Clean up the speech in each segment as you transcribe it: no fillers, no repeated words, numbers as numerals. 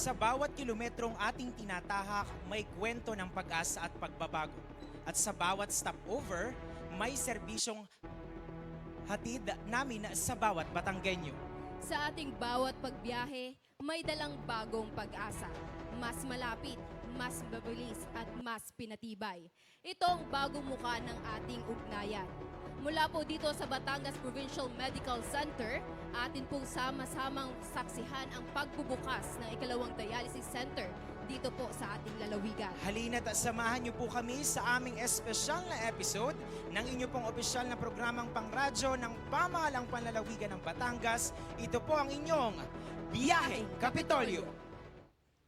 Sa bawat kilometrong ating tinatahak, may kwento ng pag-asa at pagbabago. At sa bawat stopover, may serbisyong hatid namin sa bawat Batanggenyo. Sa ating bawat pagbiyahe, may dalang bagong pag-asa. Mas malapit, mas mabilis at mas pinatibay. Ito ang bagong muka ng ating ugnayan. Mula po dito sa Batangas Provincial Medical Center, atin pong sama-samang saksihan ang pagbubukas ng ikalawang dialysis center dito po sa ating lalawigan. Halina't samahan niyo po kami sa aming espesyal na episode ng inyo pong opisyal na programang pangradyo ng Pamahalang Panlalawigan ng Batangas. Ito po ang inyong Biyaheng Kapitolyo.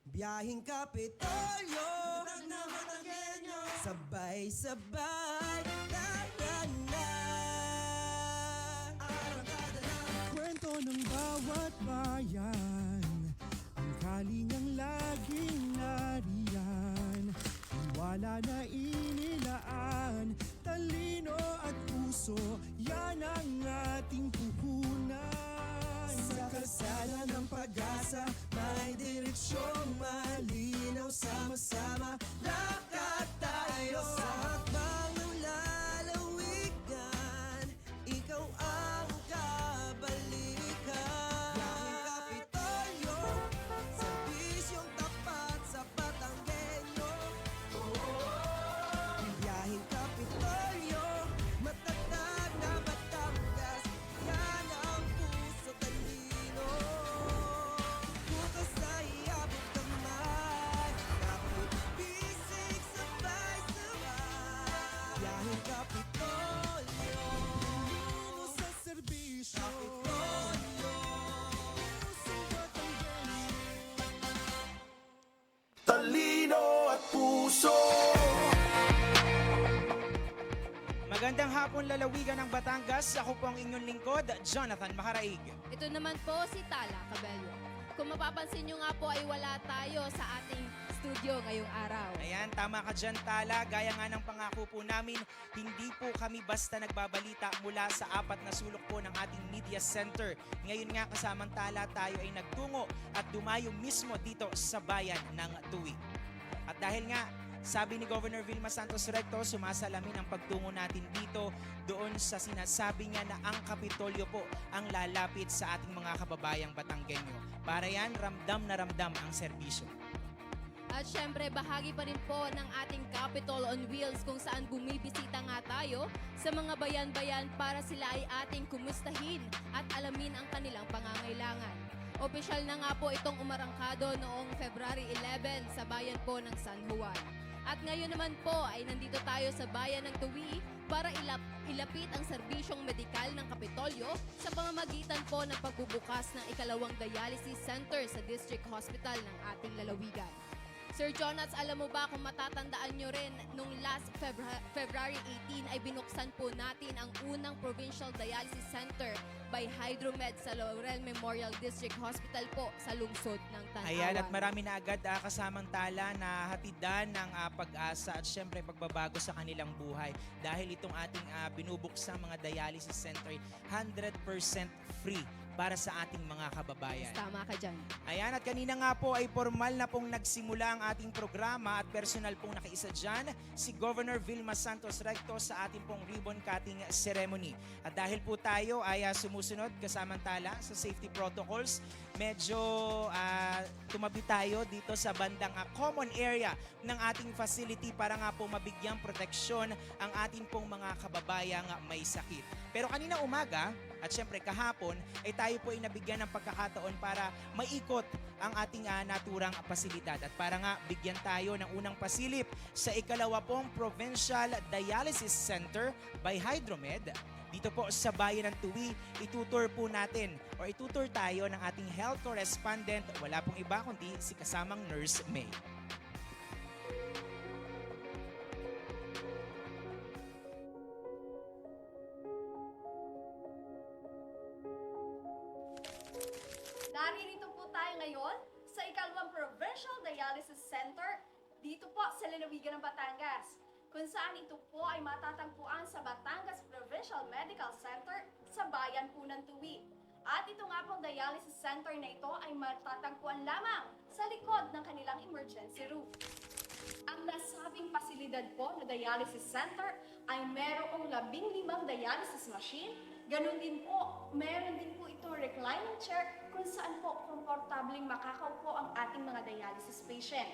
Biyaheng Kapitolyo, sabay-sabay, tara na. Arangkada na. Kwento ng bawat bayan, ang kalingang laging nariyan. Wala na inilaan, talino at puso, yan ang ating puhunan. Sa kalsada ng pag-asa, may direksyong malinaw. Sama-sama, lakad tayo. Sa hakbang ng lalawigan, ikaw ang kabalikan. Biyaheng Kapitolyo, serbisyong tapat sa Batanggenyo. Biyaheng Kapitolyo, matatag na Batangas, yan ang puso talino. Bukas ay abot kamay, kapit bisig sabay-sabay. Biyaheng Kapitolyo, Tungo sa serbisyo, Kapitolyo. pusong Batanggenyo. Talino at puso. Magandang hapon lalawigan ng Batangas. Ako po ang inyong lingkod, Jonathan Maharaig. Ito naman po si Tala Cabello. Kung mapapansin nyo nga po ay wala tayo sa ating studio ngayong araw. Ayan, tama ka dyan, Tala. Gaya nga ng pangako po namin, hindi po kami basta nagbabalita mula sa apat na sulok po ng ating media center. Ngayon nga kasamang Tala, tayo ay nagtungo at dumayo mismo dito sa bayan ng Tuwi. At dahil nga, sabi ni Governor Vilma Santos Recto, sumasalamin ang pagtungo natin dito doon sa sinasabi niya na ang Kapitolyo po ang lalapit sa ating mga kababayang Batanggenyo. Para yan, ramdam na ramdam ang serbisyo. At syempre, bahagi pa rin po ng ating Capitol on Wheels kung saan bumibisita nga tayo sa mga bayan-bayan para sila ay ating kumustahin at alamin ang kanilang pangangailangan. Opisyal na nga po itong umarangkado noong February 11 sa bayan po ng San Juan. At ngayon naman po ay nandito tayo sa bayan ng Tuwi para ilapit ang serbisyong medikal ng Kapitolyo sa pamamagitan po ng pagbubukas ng ikalawang dialysis center sa District Hospital ng ating lalawigan. Sir Jonas, alam mo ba kung matatandaan nyo rin, nung last February 18 ay binuksan po natin ang unang Provincial Dialysis Center by Hydromed sa Laurel Memorial District Hospital po sa lungsod ng Tanawan. Ayan, at marami na agad kasamang Tala na hatidan ng pag-asa at syempre pagbabago sa kanilang buhay. Dahil itong ating binubuksang mga dialysis center, 100% free para sa ating mga kababayan. Tama ka dyan. Ayan, at kanina nga po ay formal na pong nagsimula ang ating programa at personal pong nakiisa dyan si Governor Vilma Santos Recto sa ating pong ribbon cutting ceremony. At dahil po tayo ay sumusunod kasamantala sa safety protocols, medyo tumabi tayo dito sa bandang common area ng ating facility para nga po mabigyang proteksyon ang ating pong mga kababayang may sakit. Pero kanina umaga, at syempre kahapon, ay tayo po ay nabigyan ng pagkakataon para maikot ang ating naturang pasilidad. At para nga bigyan tayo ng unang pasilip sa ikalawa pong Provincial Dialysis Center by Hydromed, dito po sa bayan ng Tuwi, itutur po natin o itutur tayo ng ating health correspondent, wala pong iba kundi si kasamang Nurse May. Naririto po tayo ngayon sa ikalawang Provincial Dialysis Center dito po sa lalawigan ng Batangas, kung saan ito po ay matatagpuan sa Batangas Provincial Medical Center sa bayan po ng Tuwi. At ito nga pong dialysis center na ito ay matatagpuan lamang sa likod ng kanilang emergency room. Ang nasabing pasilidad po na dialysis center ay merong 15 dialysis machine. Ganun din po, meron din po itong reclining chair kung saan po komportabling makakaupo ang ating mga dialysis patient.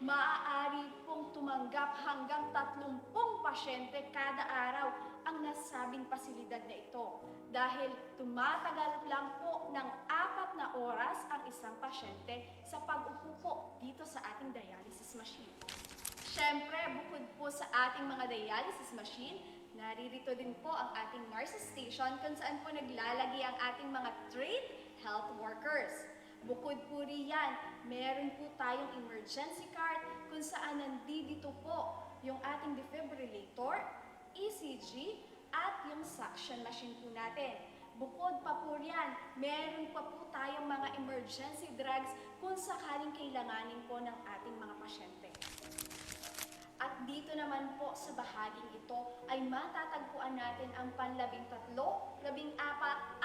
Maaari pong tumanggap hanggang 30 pasyente kada araw ang nasabing pasilidad na ito dahil tumatagal lang po ng 4 na oras ang isang pasyente sa pag-upo po dito sa ating dialysis machine. Siyempre, bukod po sa ating mga dialysis machine, naririto din po ang ating nurses station kung saan po naglalagay ang ating mga trained health workers. Bukod po riyan, meron po tayong emergency cart kung saan nandito po yung ating defibrillator, ECG, at yung suction machine po natin. Bukod pa po riyan, meron pa po tayong mga emergency drugs kung sakaling kailanganin po ng ating mga pasyente. At dito naman po sa bahaging ito ay matatagpuan natin ang pan-13, 14,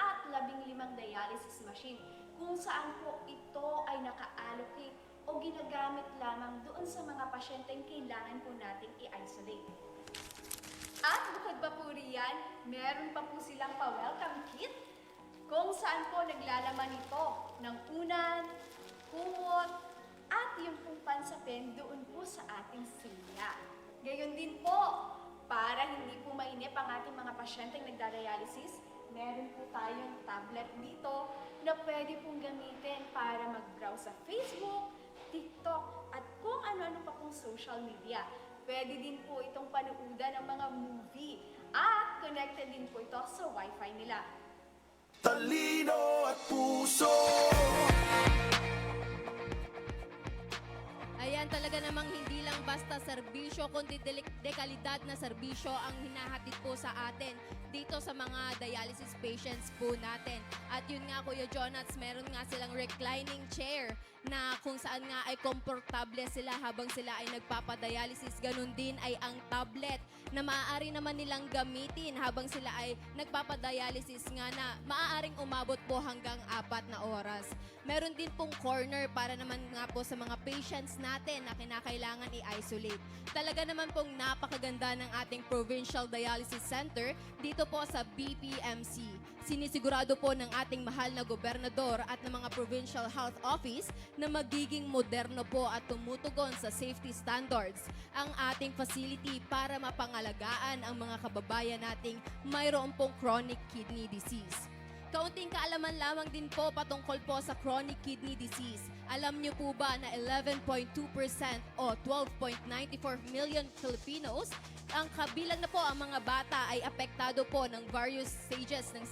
at 15 dialysis machine kung saan po ito ay naka-allocate o ginagamit lamang doon sa mga pasyenteng kailangan po natin i-isolate. At bukod pa po riyan, meron pa po silang pa-welcome kit kung saan po naglalaman ito ng unan, kumot, at yung pong pansapin doon po sa ating silya. Gayon din po, para hindi po mainip ang ating mga pasyenteng nagdadialysis, meron po tayong tablet dito na pwede pong gamitin para mag-browse sa Facebook, TikTok, at kung ano-ano pa pong social media. Pwede din po itong panuudan ng mga movie at connected din po ito sa Wi-Fi nila. Talino at puso. Ayan, talaga namang hindi lang basta serbisyo, kundi dekalidad na serbisyo ang hinahatid po sa atin dito sa mga dialysis patients po natin. At yun nga, Kuya Jonats, meron nga silang reclining chair na kung saan nga ay komportable sila habang sila ay nagpapadialysis. Ganun din ay ang tablet na maaari naman nilang gamitin habang sila ay nagpapadialysis nga na maaaring umabot po hanggang 4 na oras. Meron din pong corner para naman nga po sa mga patients natin na kinakailangan i-isolate. Talaga naman pong napakaganda ng ating Provincial Dialysis Center dito po sa BPMC. Sinisigurado po ng ating mahal na gobernador at ng mga Provincial Health Office na magiging moderno po at tumutugon sa safety standards ang ating facility para mapangalagaan ang mga kababayan nating mayroon pong chronic kidney disease. Kaunting kaalaman lamang din po patungkol po sa chronic kidney disease. Alam niyo po ba na 11.2% o 12.94 million Filipinos, ang kabilang na po ang mga bata ay apektado po ng various stages ng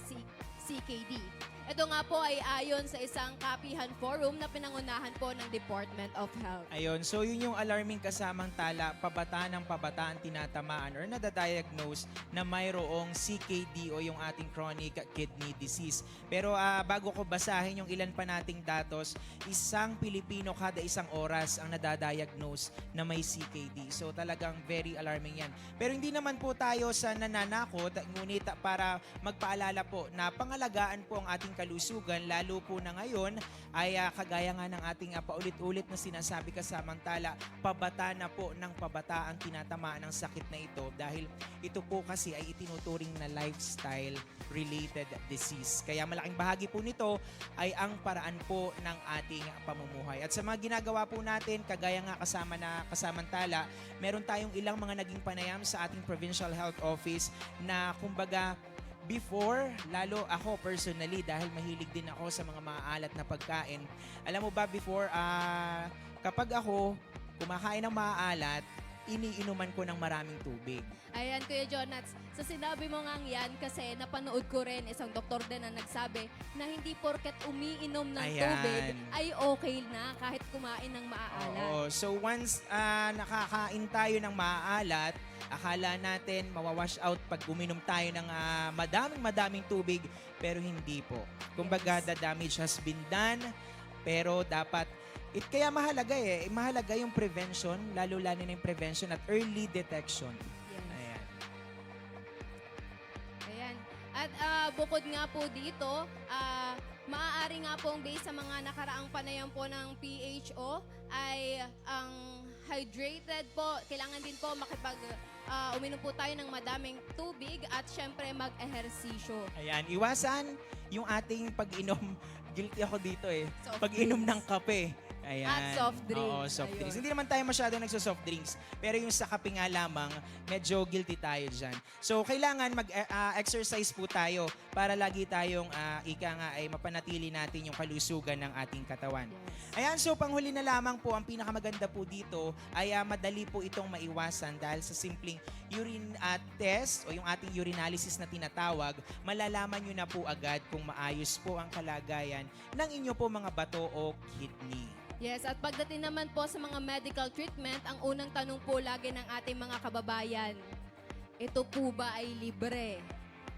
CKD. Ito nga po ay ayon sa isang kapihan forum na pinangunahan po ng Department of Health. Ayun, so yun yung alarming kasamang tala, pabataan tinatamaan or nadadiagnose na mayroong CKD o yung ating chronic kidney disease. Pero bago ko basahin yung ilan pa nating datos, isang Pilipino kada isang oras ang nadadiagnose na may CKD. So talagang very alarming yan. Pero hindi naman po tayo sa nananakot, ngunit para magpaalala po na pangalagaan po ang ating kalusugan, lalo po na ngayon ay kagaya nga ng ating paulit-ulit na sinasabi kasamantala, pabata na po ng pabata ang tinatamaan ng sakit na ito dahil ito po kasi ay itinuturing na lifestyle related disease. Kaya malaking bahagi po nito ay ang paraan po ng ating pamumuhay. At sa mga ginagawa po natin, kagaya nga kasamantala, meron tayong ilang mga naging panayam sa ating Provincial Health Office na kumbaga before, lalo ako personally, dahil mahilig din ako sa mga maalat na pagkain. Alam mo ba, before, kapag ako kumakain ng maalat, iniinuman ko ng maraming tubig. Ayan, Kuya Jonats, sa sinabi mo nga yan, kasi napanood ko rin isang doktor din na nagsabi na hindi porket umiinom ng Ayan. tubig ay okay na kahit kumain ng maaalat. Oo. So once nakakain tayo ng maaalat, akala natin mawawash out pag uminom tayo ng madaming tubig, pero hindi po. Kumbaga, the damage has been done, pero dapat kaya mahalaga yung prevention, lalo-lalo na yung prevention at early detection. Yes. Ayan. Ayan. At bukod nga po dito, maaari nga pong based sa mga nakaraang panayam po ng PHO ay ang hydrated po, kailangan din po uminom po tayo ng madaming tubig at syempre mag-ehersisyo. Ayan, iwasan yung ating pag-inom. Guilty ako dito eh. Soft Pag-inom drinks. ng kape. Ayan. At soft drinks. Oo, soft Ayun. drinks. Hindi naman tayo masyado nagso-soft drinks. Pero yung sa kape nga lamang, medyo guilty tayo dyan. So, kailangan mag-exercise po tayo para lagi tayong ika nga ay mapanatili natin yung kalusugan ng ating katawan. Yes. Ayan, so panghuli na lamang po, ang pinakamaganda po dito ay madali po itong maiwasan dahil sa simpleng urine test o yung ating urinalysis na tinatawag, malalaman nyo na po agad kung maayos po ang kalagayan ng inyo po mga bato o kidney. Yes, at pagdating naman po sa mga medical treatment, ang unang tanong po lagi ng ating mga kababayan, ito po ba ay libre?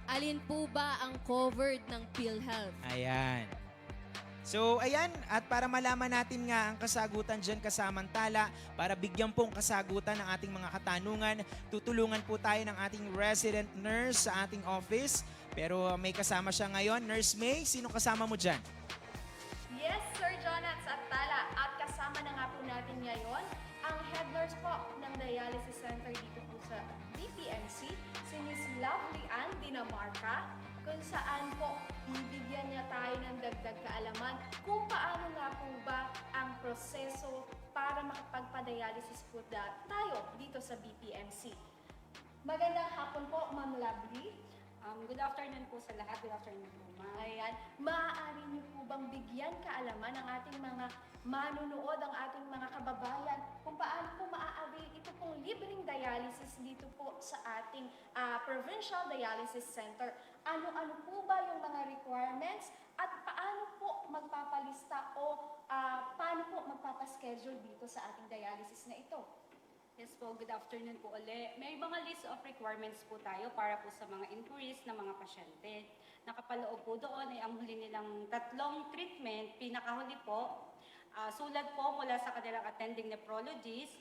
Alin po ba ang covered ng PhilHealth? Ayan. So, ayan. At para malaman natin nga ang kasagutan dyan kasamantala, para bigyan pong kasagutan ng ating mga katanungan, tutulungan po tayo ng ating resident nurse sa ating office. Pero may kasama siya ngayon. Nurse May, sino kasama mo dyan? Yes, Sir Jonas at Tala. At kasama na nga po natin ngayon ang head nurse po ng dialysis center dito po sa BPMC, si Miss Lovely Ann Dinamarca, kung saan po bibigyan niya tayo ng dagdag kaalaman kung paano nga po ba ang proseso para makapagpa-dialysis po tayo dito sa BPMC. Magandang hapon po, Ma'am Lovely. Good afternoon po sa lahat. Good afternoon po, ma'am. Ayan, maaari niyo po bang bigyan kaalaman ng ating mga manunood, ang ating mga kababayan, kung paano po maa-avail ito pong libreng dialysis dito po sa ating Provincial Dialysis Center. Ano-ano po ba yung mga requirements at paano po magpapalista o paano po magpapaschedule dito sa ating dialysis na ito? Yes po, good afternoon po ulit. May mga list of requirements po tayo para po sa mga inquiries ng mga pasyente. Nakapaloob po doon ay ang huli nilang 3 treatment. Pinakahuli po, sulat po mula sa kanilang attending nephrologist,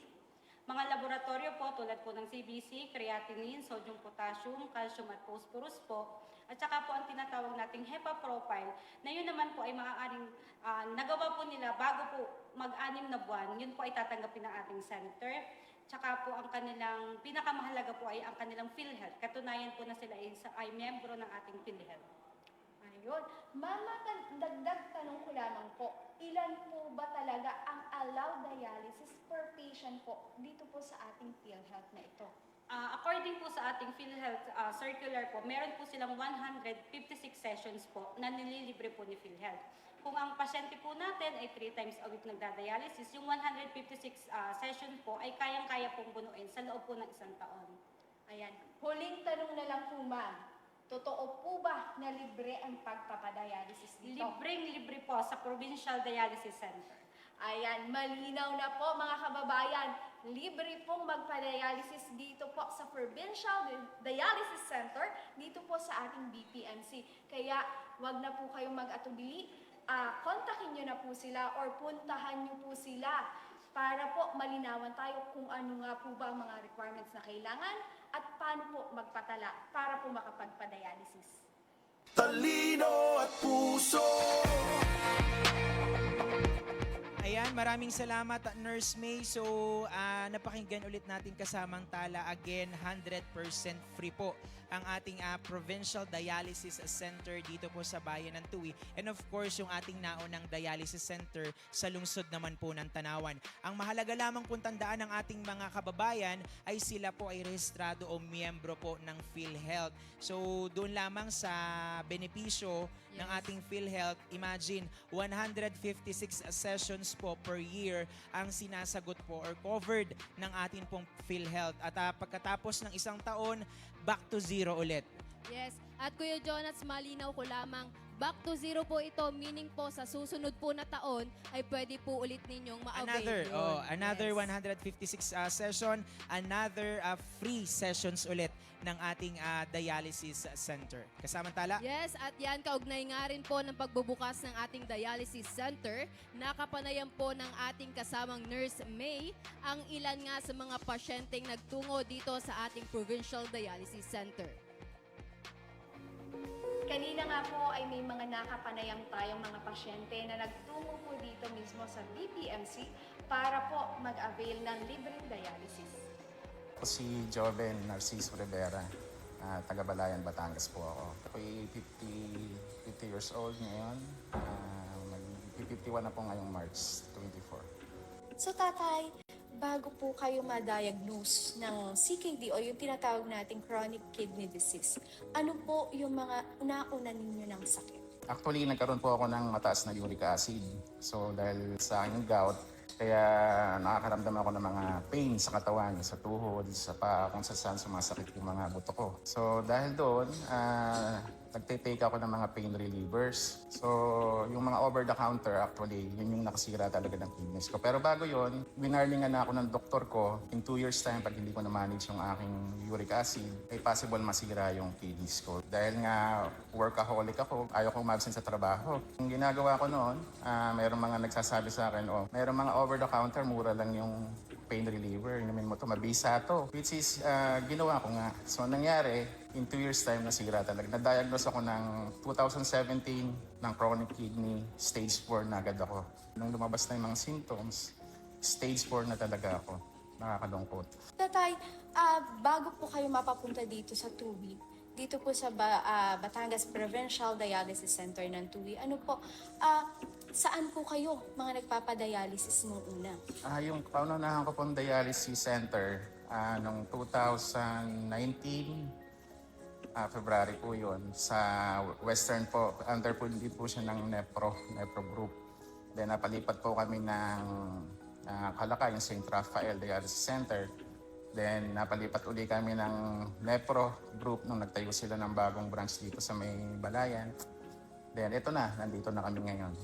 mga laboratorio po tulad po ng CBC, creatinine, sodium, potassium, calcium at phosphorus po. At saka po ang tinatawag nating HEPA profile na yun naman po ay maaaring nagawa po nila bago po mag-6 na buwan. Yun po ay tatanggapin ng ating center. Tsaka po ang kanilang pinakamahalaga po ay ang kanilang PhilHealth. Katunayan po na sila ay miyembro ng ating PhilHealth. Ayun. Mama, dagdag tanong ko lamang po, ilan po ba talaga ang allowed dialysis per patient po dito po sa ating PhilHealth na ito? According po sa ating PhilHealth circular po, meron po silang 156 sessions po na nililibre po ni PhilHealth. Kung ang pasyente po natin ay 3 times a week nagda-dialysis, yung 156 session po ay kayang-kaya pong bunuin sa loob po ng 1 taon. Ayan. Huling tanong na lang po, ma'am. Totoo po ba na libre ang pagpapadialysis dito? Libreng-libre po sa Provincial Dialysis Center. Ayan, malinaw na po mga kababayan. Libre pong magpa-dialysis dito po sa Provincial Dialysis Center, dito po sa ating BPMC. Kaya wag na po kayong mag-atubili. Kontakin nyo na po sila or puntahan nyo po sila para po malinawan tayo kung ano nga po ba ang mga requirements na kailangan at paano po magpatala para po makapagpa-dialysis. Talino at puso. Ayan, maraming salamat Nurse May. So, napakinggan ulit natin kasamang tala. Again, 100% free po ang ating Provincial Dialysis Center dito po sa bayan ng Tuwi. And of course, yung ating naunang dialysis center sa lungsod naman po ng Tanawan. Ang mahalaga lamang pong tandaan ng ating mga kababayan ay sila po ay rehistrado o miyembro po ng PhilHealth. So, doon lamang sa benepisyo ng ating PhilHealth, imagine 156 sessions po per year ang sinasagot po or covered ng ating pong PhilHealth. At pagkatapos ng 1 taon, back to zero ulit. Yes. At Kuya Jonas, malinaw ko lamang, back to zero po ito, meaning po sa susunod po na taon ay pwede po ulit ninyong ma-avail yun. Another Yes. 156 session, another free sessions ulit ng ating dialysis center. Kasamantala, Yes, at yan, kaugnay nga rin po ng pagbubukas ng ating dialysis center. Nakapanayan po ng ating kasamang Nurse May ang ilan nga sa mga pasyenteng nagtungo dito sa ating Provincial Dialysis Center. Kanina nga po ay may mga nakapanayam tayong mga pasyente na nagtungo po dito mismo sa BPMC para po mag-avail ng libreng dialysis. Ako si Joven Narciso Rivera, taga-Balayan, Batangas po ako. Ako'y 50 years old ngayon. Mag-51 na po ngayong March 24. So tatay, bago po kayo ma-diagnose ng CKD o yung tinatawag nating chronic kidney disease, ano po yung mga nauna ninyo ng sakit? Actually, nagkaroon po ako ng mataas na uric acid. So dahil sa aking gout, kaya nakakaramdam ako ng mga pain sa katawan, sa tuhod, sa paa, kung saan sumasakit yung mga buto ko. So dahil doon, nagtitake ako ng mga pain relievers. So yung mga over-the-counter actually, yun yung nakasira talaga ng kidneys ko. Pero bago yun, winarningan na ako ng doktor ko, in 2 years time, pag hindi ko na-manage yung aking uric acid, ay possible masira yung kidneys ko. Dahil nga workaholic ako, ayaw kong umabsent sa trabaho. Yung ginagawa ko noon, mayroong mga nagsasabi sa akin, mayroong mga over-the-counter, mura lang yung pain reliever. Inumin mo to, mabisa to. Which is, ginawa ko nga. So nangyari, in 2 years time, nasira talaga. Na-diagnose ako ng 2017 ng chronic kidney, stage 4 na agad ako. Nung lumabas na yung mga symptoms, stage 4 na talaga ako. Nakakalungkot. Tatay, bago po kayo mapapunta dito sa TUWI, dito po sa Batangas Provincial Dialysis Center ng TUWI, ano po, saan po kayo mga nagpapadialysis nung una? Yung paunahan ko pong dialysis center, noong 2019, February po yun, sa Western po, under po din po siya ng Nepro Group. Then napalipat po kami ng Calacay, yung St. Raphael Dialysis Center. Then napalipat uli kami ng Nepro Group nung nagtayo sila ng bagong branch dito sa may Balayan. Then ito na, nandito na kami ngayon.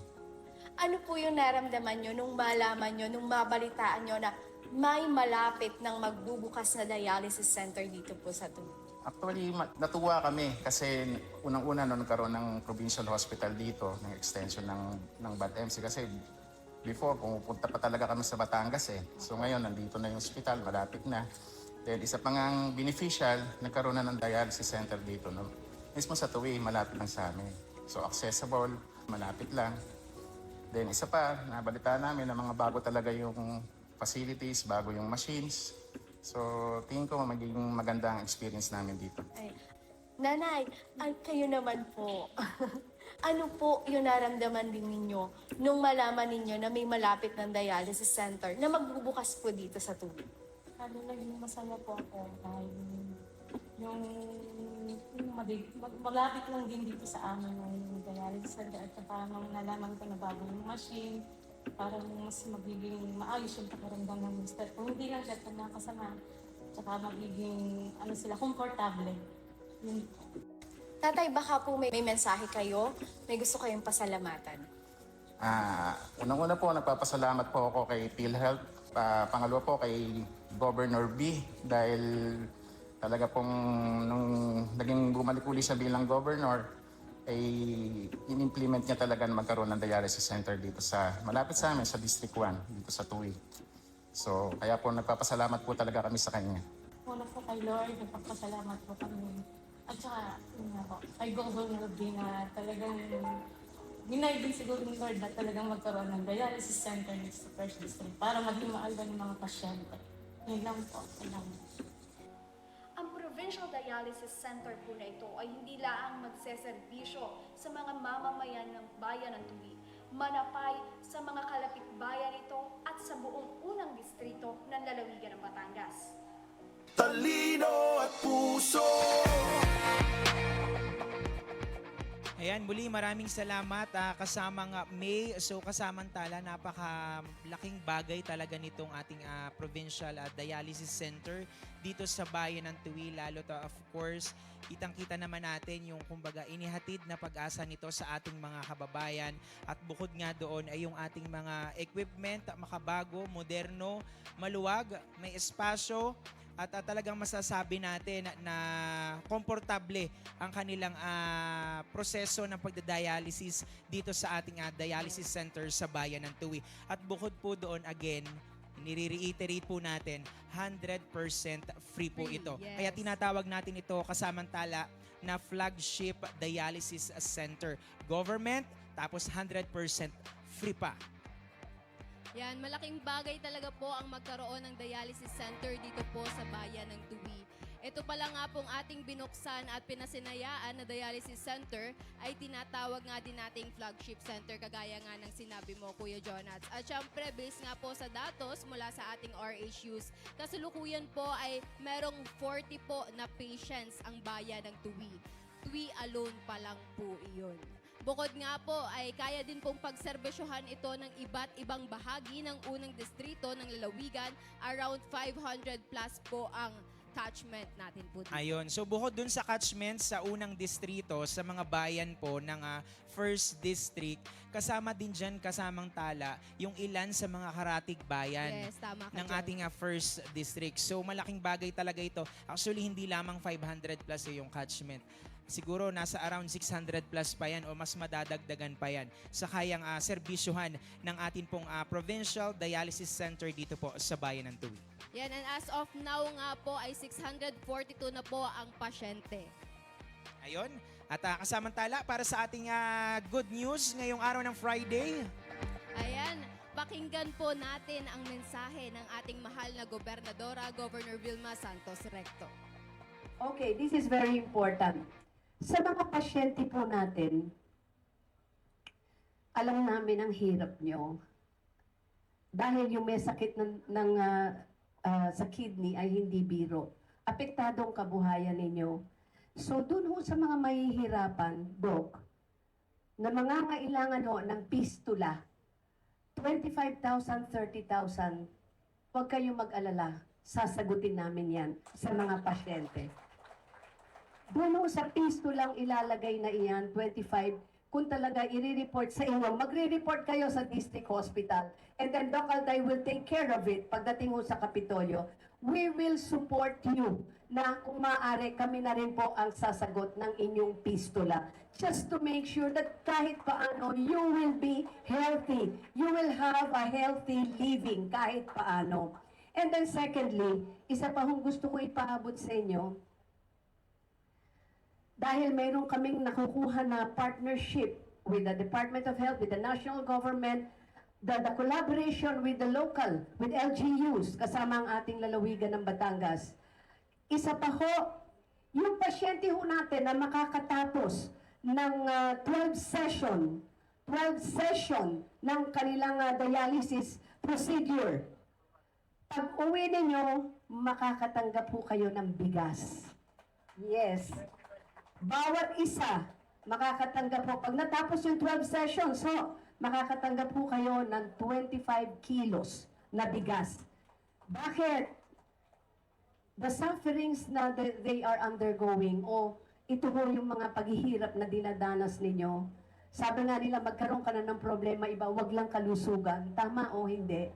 Ano po yung naramdaman nyo nung malaman nyo, nung mabalitaan nyo na may malapit ng magbubukas na dialysis center dito po sa TUWI? Actually, natuwa kami kasi unang-una nung nagkaroon ng provincial hospital dito, ng extension ng BAT-MC kasi before, pumupunta pa talaga kami sa Batangas eh. So ngayon, nandito na yung hospital, malapit na. Then isa pang ang beneficial, nagkaroon na ng dialysis center dito. No? Mismo sa TUWI, malapit lang sa amin. So accessible, malapit lang. Then isa pa, nabalitaan namin na mga bago talaga yung facilities, bago yung machines. So tingin ko magiging maganda ang experience namin dito. Ay, Nanay, kayo naman po. Ano po yung naramdaman din ninyo nung malaman ninyo na may malapit ng dialysis center na magbubukas po dito sa TUWI? Ano naging masaya po ako dahil yung malapit lang din dito sa amin yung dialysis center at saka nung nalaman ko na bago yung machine, parang mas magiging maayos yung pakiramdam ng mister. Kung hindi lang siya nakasama, saka magiging sila, komportable. Yun. Tatay, baka po may mensahe kayo, may gusto kayong pasalamatan. Unang-una po, nagpapasalamat po ako kay PhilHealth. Pangalawa po kay Governor B dahil talaga pong nung naging bumalik uli siya bilang governor, ay in-implement niya talaga na magkaroon ng dialysis center dito sa malapit sa amin, sa District 1, dito sa TUWI. So, kaya po nagpapasalamat po talaga kami sa kanya. Una po kay Lord, nagpapasalamat po kami. At saka, yun nga po, kay Governor B na talagang ginay din siguro ni Lord na talagang magkaroon ng dialysis center sa First District para maging maalba ng mga pasyente. Yun lang po. Salamat. Ang Provincial Dialysis Center po na ito ay hindi laang magseserbisyo sa mga mamamayan ng bayan ng TUWI, manapay sa mga kalapit bayan ito at sa buong unang distrito ng lalawigan ng Batangas. Talino at puso. Ayan, muli maraming salamat kasamang May. So kasamantala, napakalaking bagay talaga nitong ating provincial dialysis center dito sa bayan ng TUWI. Lalo to of course, kitang-kita naman natin yung kumbaga inihatid na pag-asa nito sa ating mga kababayan. At bukod nga doon ay yung ating mga equipment, makabago, moderno, maluwag, may espasyo. At talagang masasabi natin na komportable ang kanilang proseso ng pagdadialysis dito sa ating dialysis center sa bayan ng TUWI. At bukod po doon again, nire-reiterate po natin, 100% free po Free, ito. yes. Kaya tinatawag natin ito kasamantala na flagship dialysis center. Government, tapos 100% free pa. Yan, malaking bagay talaga po ang magkaroon ng dialysis center dito po sa bayan ng Tuwi. Ito pala nga pong ating binuksan at pinasinayaan na dialysis center ay tinatawag nga din nating flagship center kagaya nga ng sinabi mo, Kuya Jonats. At syempre, based nga po sa datos mula sa ating RHUs, kasalukuyan po ay merong 40 po na patients ang bayan ng Tuwi. Tuwi alone pa lang po iyon. Bukod nga po ay kaya din pong pagserbisyohan ito ng iba't ibang bahagi ng unang distrito ng lalawigan. Around 500 plus po ang catchment natin po dito. Ayun. So bukod dun sa catchment sa unang distrito, sa mga bayan po ng first district, kasama din dyan, kasamang tala, yung ilan sa mga karatig bayan Yes, tama ka ng dyan. ating first district. So malaking bagay talaga ito. Actually, hindi lamang 500 plus yung catchment. Siguro nasa around 600 plus pa yan o mas madadagdagan pa yan sa kayang serbisyohan ng atin pong provincial dialysis center dito po sa bayan ng Tuwi. Yan, and as of now nga po ay 642 na po ang pasyente. Ayun. At kasamantala para sa ating good news ngayong araw ng Friday. Ayan, pakinggan po natin ang mensahe ng ating mahal na gobernadora, Governor Vilma Santos Recto. Okay, this is very important. Sa mga pasyente po natin, alam namin ang hirap nyo. Dahil yung may sakit sa kidney ay hindi biro. Apektado ang kabuhayan ninyo. So, dun ho sa mga mahihirapan, Doc, na mangangailangan ho ng pistula, 25,000, 30,000, huwag kayong mag-alala. Sasagutin namin yan sa mga pasyente. Doon ho sa pistulang ilalagay na iyan, 25, kung talaga i-report sa inyo, magre-report kayo sa district hospital. And then Doc Alday will take care of it pagdating ho sa Kapitolyo. We will support you na kung maaari kami na rin po ang sasagot ng inyong pistula. Just to make sure that kahit paano, you will be healthy. You will have a healthy living kahit paano. And then secondly, isa pa hong gusto ko ipaabot sa inyo, dahil mayroon kaming nakukuha na partnership with the Department of Health, with the national government, the collaboration with the local, with LGUs, kasama ang ating lalawigan ng Batangas. Isa pa ho, yung pasyente ho natin na makakatapos ng 12 session ng kanilang dialysis procedure. Pag uwi ninyo, makakatanggap po kayo ng bigas. Yes. Bawat isa, makakatanggap po. Pag natapos yung 12 sessions, so, makakatanggap po kayo ng 25 kilos na bigas. Bakit? The sufferings na they are undergoing, o ito po yung mga paghihirap na dinadanas ninyo. Sabi nga nila, magkaroon ka na ng problema iba, wag lang kalusugan. Tama o hindi?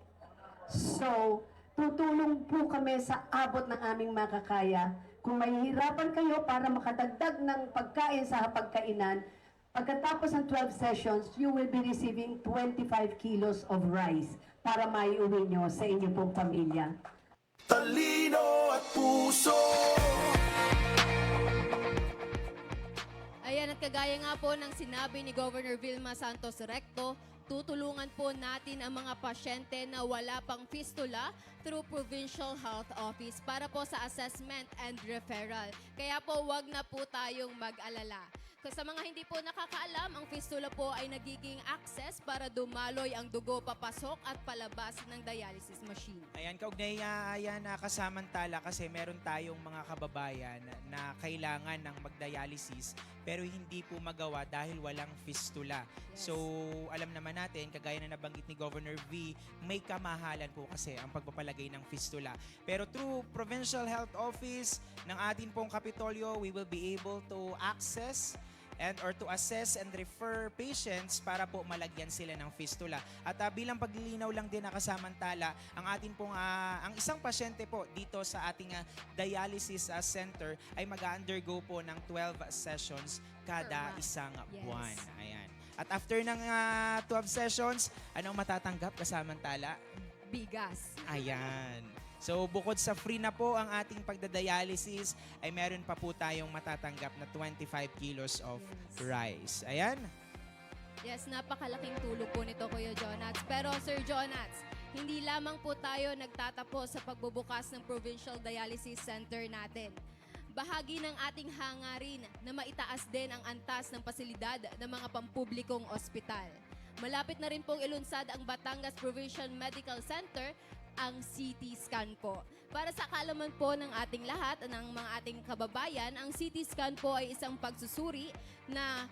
So, tutulong po kami sa abot ng aming makakaya. Kung mahihirapan kayo para makadagdag ng pagkain sa hapagkainan, pagkatapos ng 12 sessions, you will be receiving 25 kilos of rice para maiuwi nyo sa inyong pong pamilya. Talino at puso. Ayan, at kagaya nga po ng sinabi ni Governor Vilma Santos Recto, tutulungan po natin ang mga pasyente na wala pang fistula through Provincial Health Office para po sa assessment and referral. Kaya po wag na po tayong mag-alala. Sa mga hindi po nakakaalam, ang fistula po ay nagiging access para dumaloy ang dugo papasok at palabas ng dialysis machine. Ayan, kaugnay ayan na kasamantala kasi meron tayong mga kababayan na kailangan ng magdialysis pero hindi po magawa dahil walang fistula. Yes. So, alam naman natin, kagaya na nabanggit ni Governor V, may kamahalan po kasi ang pagpapalagay ng fistula. Pero through Provincial Health Office ng atin pong Kapitolyo, we will be able to access or to assess and refer patients para po malagyan sila ng fistula. At bilang paglilinaw lang din na kasamantala, ang atin pong ang isang pasyente po dito sa ating dialysis center ay mag-undergo po ng 12 sessions kada Per month. isang Yes. buwan. Ayan. At after ng 12 sessions, anong matatanggap kasamantala? bigas. Ayan. So bukod sa free na po ang ating pagdadialysis, ay meron pa po tayong matatanggap na 25 kilos of rice. Ayan. Yes, napakalaking tulong po nito, Kuya Jonats. Pero Sir Jonats, hindi lamang po tayo nagtatapos sa pagbubukas ng Provincial Dialysis Center natin. Bahagi ng ating hangarin na maitaas din ang antas ng pasilidad ng mga pampublikong ospital. Malapit na rin pong ilunsad ang Batangas Provincial Medical Center, ang CT scan po. Para sa kaalaman po ng ating lahat, ng mga ating kababayan, ang CT scan po ay isang pagsusuri na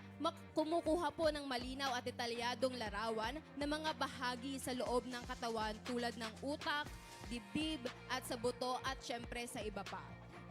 kumukuha po ng malinaw at detalyadong larawan ng mga bahagi sa loob ng katawan tulad ng utak, dibdib at sa buto at syempre sa iba pa.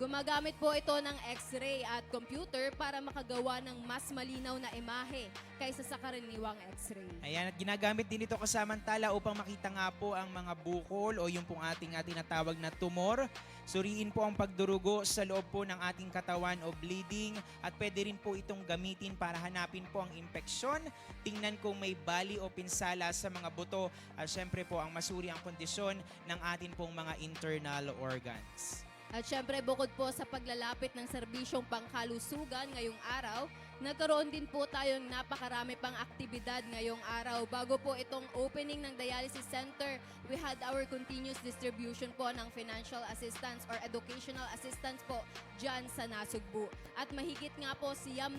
Gumagamit po ito ng X-ray at computer para makagawa ng mas malinaw na imahe kaysa sa karaniwang X-ray. Ayan, at ginagamit din ito kasamantala upang makita nga po ang mga bukol o yung pong ating tinatawag na tumor. Suriin po ang pagdurugo sa loob po ng ating katawan o bleeding at pwede rin po itong gamitin para hanapin po ang impeksyon, tingnan kung may bali o pinsala sa mga buto at syempre po ang masuri ang kondisyon ng atin pong mga internal organs. At syempre, bukod po sa paglalapit ng serbisyong pangkalusugan ngayong araw, nagkaroon din po tayong napakarami pang aktibidad ngayong araw. Bago po itong opening ng dialysis center, we had our continuous distribution po ng financial assistance or educational assistance po dyan sa Nasugbu. At mahigit nga po 900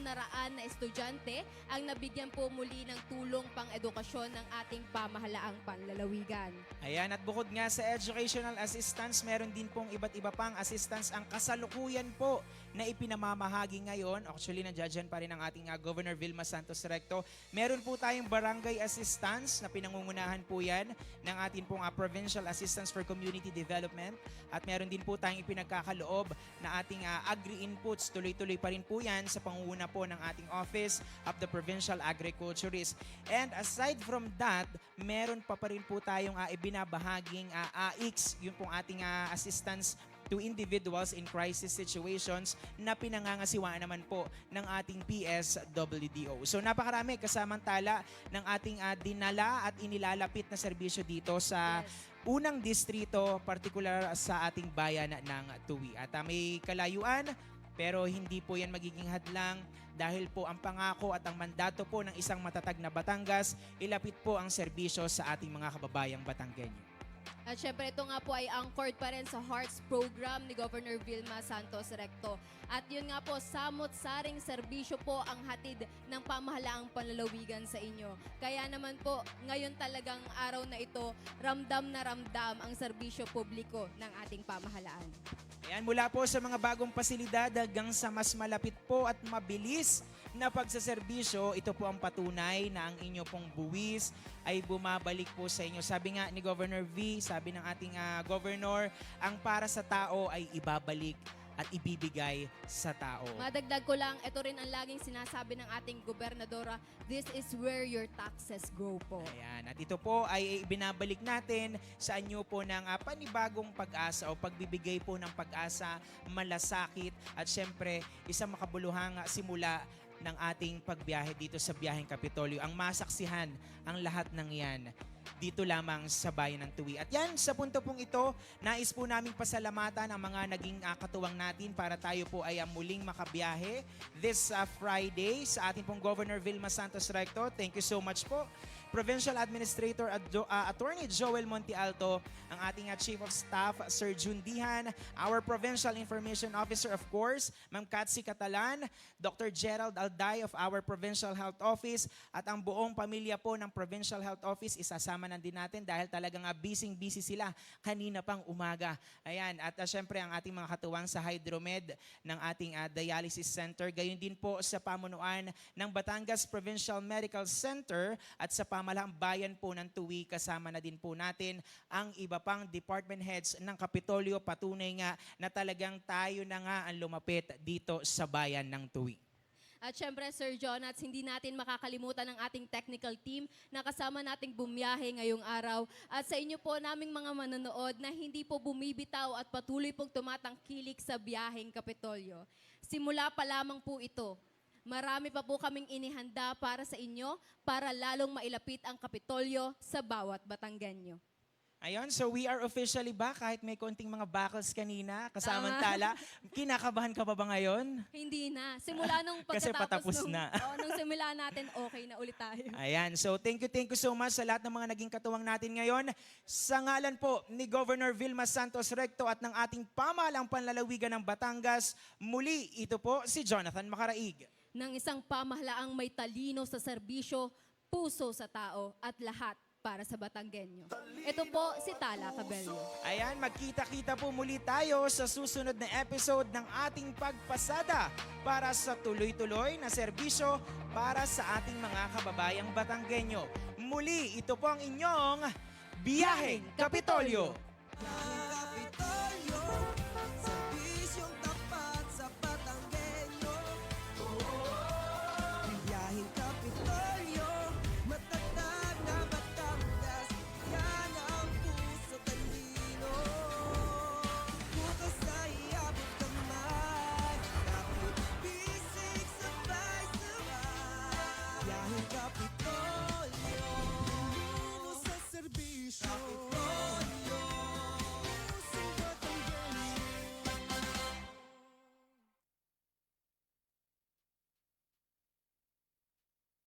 na estudyante ang nabigyan po muli ng tulong pang-edukasyon ng ating pamahalaang panlalawigan. Ayan, at bukod nga sa educational assistance, meron din pong iba't iba pang assistance ang kasalukuyan po na ipinamamahagi ngayon. Actually, nandiyan pa rin ang ating Governor Vilma Santos Recto. Meron po tayong barangay assistance na pinangungunahan po yan ng ating pong Provincial Assistance for Community Development. At meron din po tayong ipinagkakaloob na ating agri-inputs. Tuloy-tuloy pa rin po yan sa pangunguna po ng ating Office of the Provincial Agriculturist. And aside from that, meron pa rin po tayong ibinabahaging AIX, yung pong ating assistance to individuals in crisis situations na pinangangasiwaan naman po ng ating PSWDO. So napakarami kasamantala ng ating dinala at inilalapit na serbisyo dito sa unang distrito, partikular sa ating bayan ng Tuwi. At may kalayuan, pero hindi po yan magiging hadlang dahil po ang pangako at ang mandato po ng isang matatag na Batangas, ilapit po ang serbisyo sa ating mga kababayang Batanggenyo. At syempre ito nga po ay anchored pa rin sa Hearts program ni Governor Vilma Santos Recto. At yun nga po, samot-saring serbisyo po ang hatid ng pamahalaang panlalawigan sa inyo. Kaya naman po, ngayon talagang araw na ito, ramdam na ramdam ang serbisyo publiko ng ating pamahalaan. Ayan, mula po sa mga bagong pasilidad hanggang sa mas malapit po at mabilis na pagsaserbisyo, ito po ang patunay na ang inyo pong buwis ay bumabalik po sa inyo. Sabi nga ni Governor V, sabi ng ating Governor, ang para sa tao ay ibabalik at ibibigay sa tao. Madagdag ko lang, ito rin ang laging sinasabi ng ating gobernadora, this is where your taxes go po. Ayan, at ito po ay ibinabalik natin sa anyo po ng panibagong pag-asa o pagbibigay po ng pag-asa, malasakit at syempre isang makabuluhang simula ng ating pagbiyahe dito sa biyaheng Kapitolyo. Ang masaksihan ang lahat ng yan dito lamang sa bayan ng Tuwi. At yan, sa punto pong ito, nais po naming pasalamatan ang mga naging katuwang natin para tayo po ay muling makabiyahe this Friday sa ating pong Governor Vilma Santos Recto. Thank you so much po. Provincial Administrator Attorney Joel Montialto, ang ating Chief of Staff Sir Jun Dihan, our Provincial Information Officer of course, Ma'am Katsi Catalan, Dr. Gerald Alday of our Provincial Health Office at ang buong pamilya po ng Provincial Health Office isasama na din natin dahil talagang busy sila kanina pang umaga. Ayan, at syempre ang ating mga katuwang sa Hydromed ng ating Dialysis Center, gayon din po sa pamunuan ng Batangas Provincial Medical Center at sa pamahalaang bayan po ng Tuwi, kasama na din po natin ang iba pang department heads ng Kapitolyo. Patunay nga na talagang tayo na nga ang lumapit dito sa bayan ng Tuwi. At syempre, Sir Jonats, hindi natin makakalimutan ang ating technical team na kasama nating bumiyahe ngayong araw. At sa inyo po naming mga manonood na hindi po bumibitaw at patuloy pong tumatangkilik sa biyaheng Kapitolyo. Simula pa lamang po ito. Marami pa po kaming inihanda para sa inyo para lalong mailapit ang Kapitolyo sa bawat Batanggenyo. Ayun, so we are officially back kahit may konting mga buckles kanina. Kasamantala, kinakabahan ka pa ba ngayon? Hindi na. Simula nung Kasi patapos pagkatapos na. nung simula natin, okay na ulit tayo. Ayan, so thank you so much sa lahat ng mga naging katuwang natin ngayon. Sa ngalan po ni Governor Vilma Santos Recto at ng ating pamahalang panlalawigan ng Batangas, muli ito po si Jonathan Macaraig. Ng isang pamahalaang may talino sa serbisyo, puso sa tao at lahat para sa Batanggenyo. Ito po si Tala Cabello. Ayan, magkita-kita po muli tayo sa susunod na episode ng ating pagpasada para sa tuloy-tuloy na serbisyo para sa ating mga kababayang Batanggenyo. Muli, ito po ang inyong Biyaheng Kapitolyo. Kapitolyo.